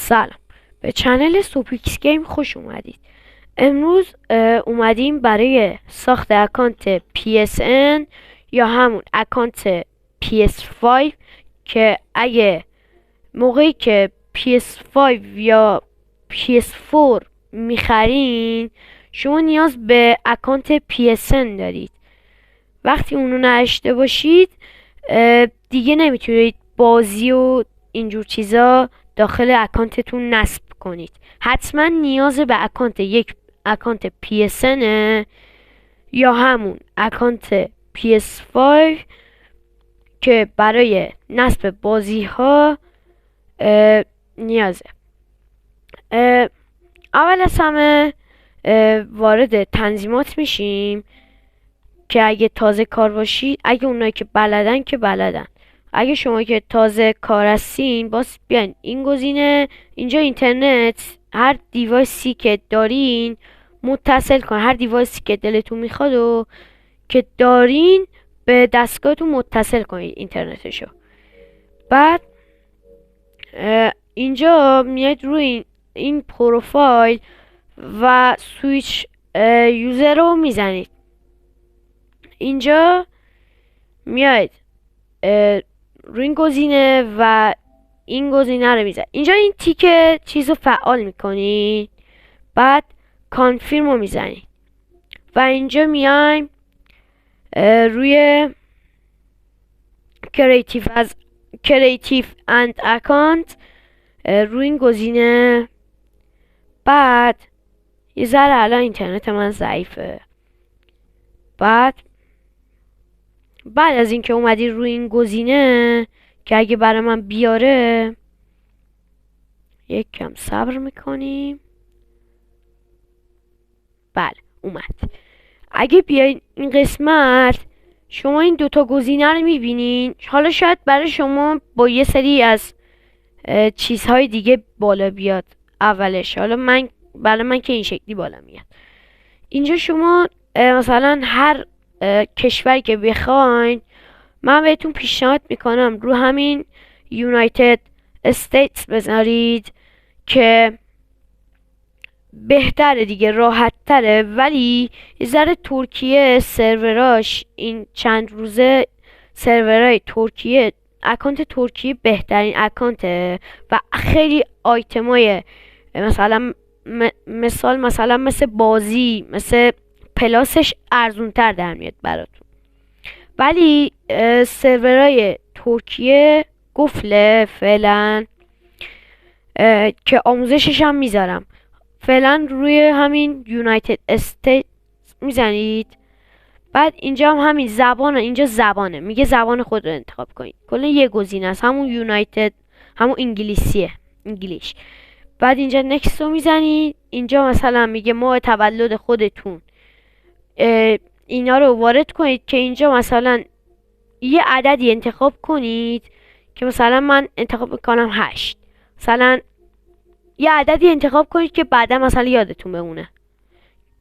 سلام، به چنل سوپیکس گیم خوش اومدید. امروز اومدیم برای ساخت اکانت PSN یا همون اکانت PS5 که اگه موقعی که PS5 یا PS4 میخرین شما نیاز به اکانت PSN دارید. وقتی اونو نداشته باشید دیگه نمیتونید بازی و اینجور چیزا داخل اکانتتون نصب کنید. حتما نیاز به یک اکانت PSN یا همون اکانت PS5 که برای نصب بازی ها نیازه. اول از همه وارد تنظیمات میشیم که اگه تازه کار باشید، اگه اونایی که بلدن که بلدن، اگه شما که تازه کار هستین باز بیاین این گزینه اینجا اینترنت هر دیوایسی که دارین متصل کن، هر دیوایسی که دلتون میخواد و که دارین به دستگاهتون متصل کنید اینترنتشو. بعد اینجا میاید روی این پروفایل و سویچ یوزر رو میزنید. اینجا میاید روی این گزینه و این گزینه رو میزنید. اینجا این تیک چیز رو فعال میکنید، بعد کانفرم رو میزنید و اینجا میایم روی کریتیو اند اکانت روی این گزینه. بعد یه ذره الان اینترنت من ضعیفه. بعد از اینکه اومدی روی این گزینه که اگه برای من بیاره یک کم صبر میکنیم. بله اومد. اگه بیاین این قسمت شما این دوتا گزینه رو میبینین. حالا شاید برای شما با یه سری از چیزهای دیگه بالا بیاد اولش، حالا برای من که این شکلی بالا میاد. اینجا شما مثلا هر کشوری که بخواین، من بهتون پیشنهاد میکنم رو همین یونایتد استیتس بذارید که بهتره دیگه، راحت تره. ولی یه ذره ترکیه سروراش این چند روزه، سرورای ترکیه، اکانت ترکیه بهترین اکانته و خیلی آیتمای مثلا مثل بازی، مثل پلاسش ارزون تر در میاد براتون. ولی سرورای ترکیه گفله فعلا که آموزشش هم میذارم. فعلا روی همین یونایتد استیت میزنید. بعد اینجا هم همین زبانه، اینجا زبانه، میگه زبان خود رو انتخاب کنید. کلا یه گزینه است، همون یونایتد، همون انگلیسیه، انگلیش. بعد اینجا نکست رو میزنید. اینجا مثلا میگه ماه تولد خودتون اینا رو وارد کنید که اینجا مثلا یه عددی انتخاب کنید که مثلا من انتخاب میکنم 8. مثلا یه عددی انتخاب کنید که بعدا مثلا یادتون بمونه،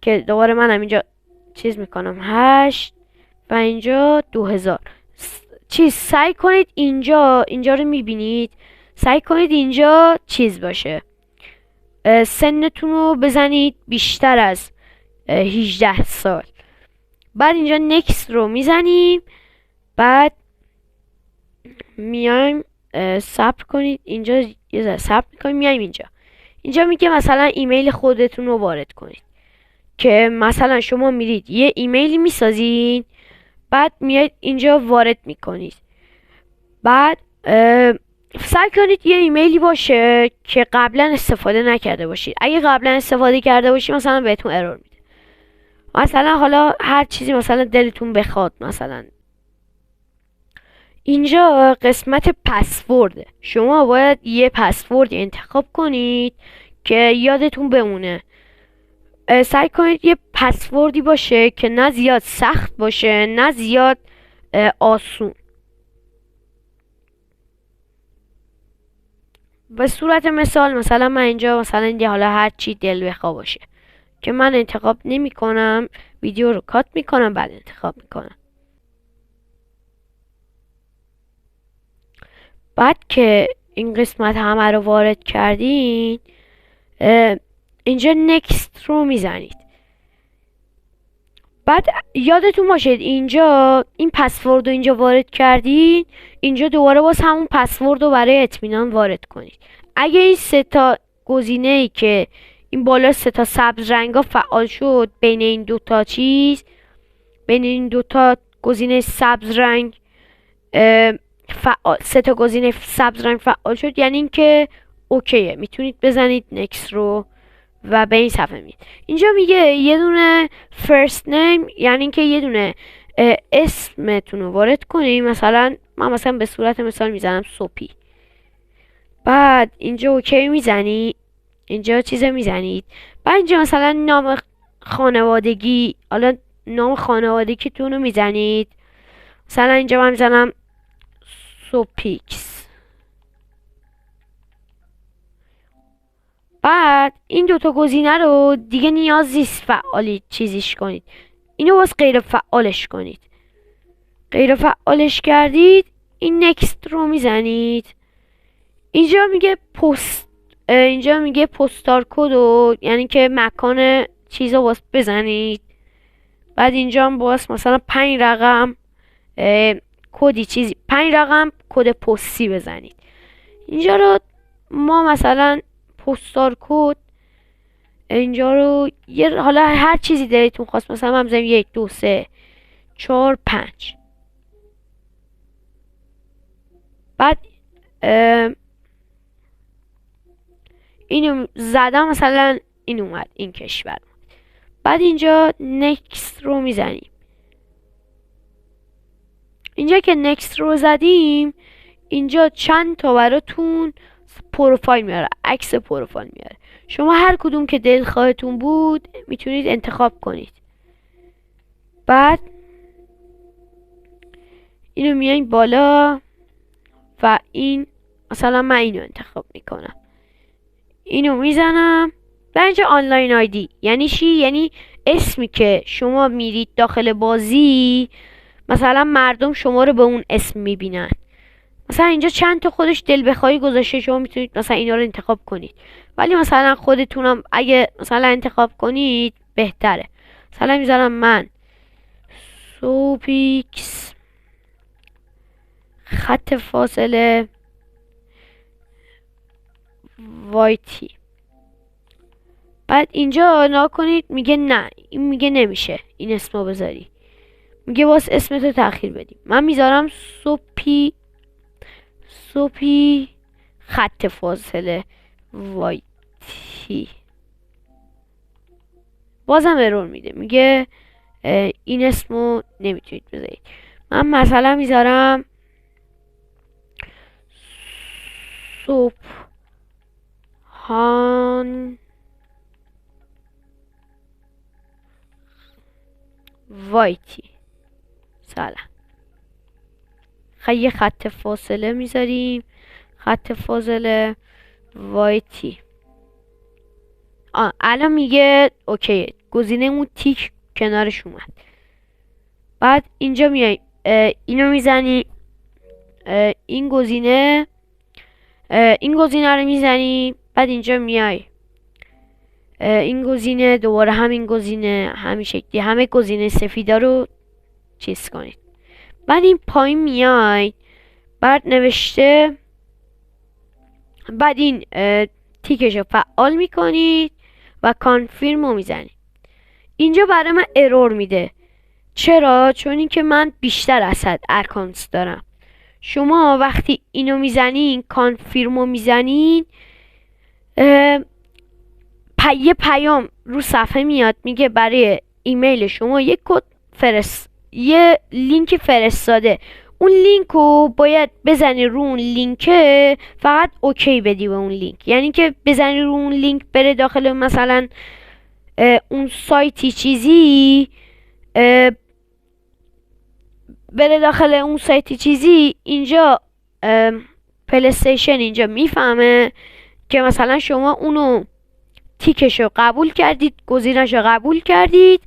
که دوباره من هم اینجا چیز میکنم 8 و اینجا 2000. سعی کنید اینجا رو میبینید، سعی کنید اینجا چیز باشه، سنتون رو بزنید بیشتر از 18 سال. بعد اینجا نکست رو میزنیم. بعد میایم صبر کنید، اینجا یه ذره صبر میکنیم. میایم اینجا میگه مثلا ایمیل خودتون رو وارد کنید، که مثلا شما میرید یه ایمیلی میسازین، بعد میاید اینجا وارد میکنید. بعد سعی کنید یه ایمیلی باشه که قبلا استفاده نکرده باشید. اگه قبلا استفاده کرده باشید مثلا بهتون ارور میده. مثلا حالا هر چیزی مثلا دلتون بخواد. مثلا اینجا قسمت پسورده، شما باید یه پسورد انتخاب کنید که یادتون بمونه. سعی کنید یه پسوردی باشه که نه زیاد سخت باشه نه زیاد آسون. به صورت مثلا من اینجا مثلا حالا هر چی دل بخواه باشه که من انتخاب نمی کنم، ویدیو رو کات میکنم بعد انتخاب میکنم. بعد که این قسمت همه رو وارد کردین، اینجا نکست رو میزنید. بعد یادتون باشید اینجا این پسورد رو اینجا وارد کردین، اینجا دوباره باز همون پسورد رو برای اطمینان وارد کنید. اگه این 3 تا گزینه ای که این بالا 3 تا سبز رنگا فعال شد، بین این دو تا گزینه سبز رنگ 3 تا گزینه سبز رنگ فعال شد، یعنی اینکه اوکیه، میتونید بزنید نکست رو و به این صفحه میید. اینجا میگه یه دونه فرست نیم، یعنی اینکه یه دونه اسمتون رو وارد کنید. مثلا من به صورت مثال میزنم سوپی. بعد اینجا اوکی میزنید، اینجا چیز میزنید. بعد اینجا مثلا نام خانوادگی، حالا نام خانوادگیتون رو میزنید. مثلا اینجا من میزنم سوپیکس. بعد این 2 تا گزینه رو دیگه نیاز نیست فعالی چیزیش کنید، اینو باز غیر فعالش کنید. غیر فعالش کردید، این نکست رو میزنید. اینجا میگه پستال کد رو، یعنی که مکان چیز رو باز بزنید. بعد اینجا هم باز مثلا 5 رقم کدی چیزی 5 رقم کد پستی بزنید. اینجا رو ما مثلا پستال کد اینجا رو حالا هر چیزی دلتون خواست، مثلا من بزنم 1 2 3 4 5. بعد اینو زدم، مثلا این اومد این کشور. بعد اینجا نکست رو میزنیم. اینجا که نکست رو زدیم، اینجا چند تا براتون پروفایل میاره، عکس پروفایل میاره. شما هر کدوم که دلخواهتون بود میتونید انتخاب کنید. بعد اینو میایین بالا و این مثلا من اینو انتخاب میکنم، اینو میزنم. و اینجا آنلاین آیدی یعنی چی؟ یعنی اسمی که شما میرید داخل بازی، مثلا مردم شما رو به اون اسم میبینن. مثلا اینجا چند تا خودش دل بخواهی گذاشته، شما میتونید مثلا اینا رو انتخاب کنید. ولی مثلا خودتونم اگه مثلا انتخاب کنید بهتره. مثلا میذارم من سوپیکس خط فاصله وایتی. بعد اینجا نکنید میگه نه، این میگه نمیشه این اسمو بذاری، میگه باز اسمتو تأخیر بدیم. من میذارم سوپی خط فاصله وایتی. بازم ارور میده، میگه این اسمو نمیتونید بذارید. من مثلا میذارم صبحان وایتی سلام. یه خط فاصله میذاریم، خط فاصله وایتی. الان میگه اوکی، گزینه اون تیک کنارش اومد. بعد اینجا میای اینو میزنی، این گزینه رو میزنی. بعد اینجا میای این گزینه، دوباره همین گزینه، همین شکلی همه گزینه سفیدا رو چیز کنید. بعد این پایین میای، بعد نوشته، بعد این تیکش رو فعال میکنید و کانفirm رو میزنید. اینجا برای من ارور میده. چرا؟ چون اینکه من بیشتر از حد اکانت دارم. شما وقتی اینو میزنین، کانفirm رو میزنین، یه پیام رو صفحه میاد، میگه برای ایمیل شما یه لینک فرستاده. اون لینک رو باید بزنی رو اون لینک، فقط اوکی بدی به اون لینک. یعنی که بزنی رو اون لینک بره داخل مثلا اون سایتی چیزی، بره داخل اون سایتی چیزی. اینجا پلیستیشن اینجا میفهمه که مثلا شما اونو تیکشو قبول کردید، گزینه‌شو قبول کردید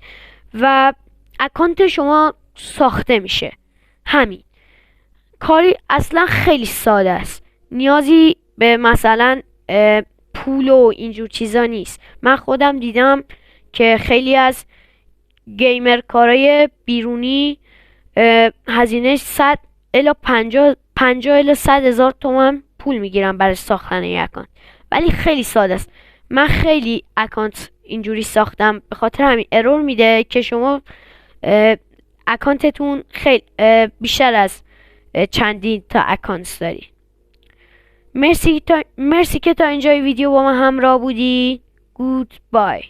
و اکانت شما ساخته میشه. همین کاری اصلا خیلی ساده است. نیازی به مثلا پول و اینجور چیزا نیست. من خودم دیدم که خیلی از گیمر کارای بیرونی هزینه 100 الی 50 الی 100 هزار تومان پول میگیرن برای ساختن یک اکانت، ولی خیلی ساده است. من خیلی اکانت اینجوری ساختم، به خاطر همین ارور میده که شما اکانتتون خیلی بیشتر از چندین تا اکانت داری. مرسی که تا اینجای ویدیو با من همراه بودی. گود بای.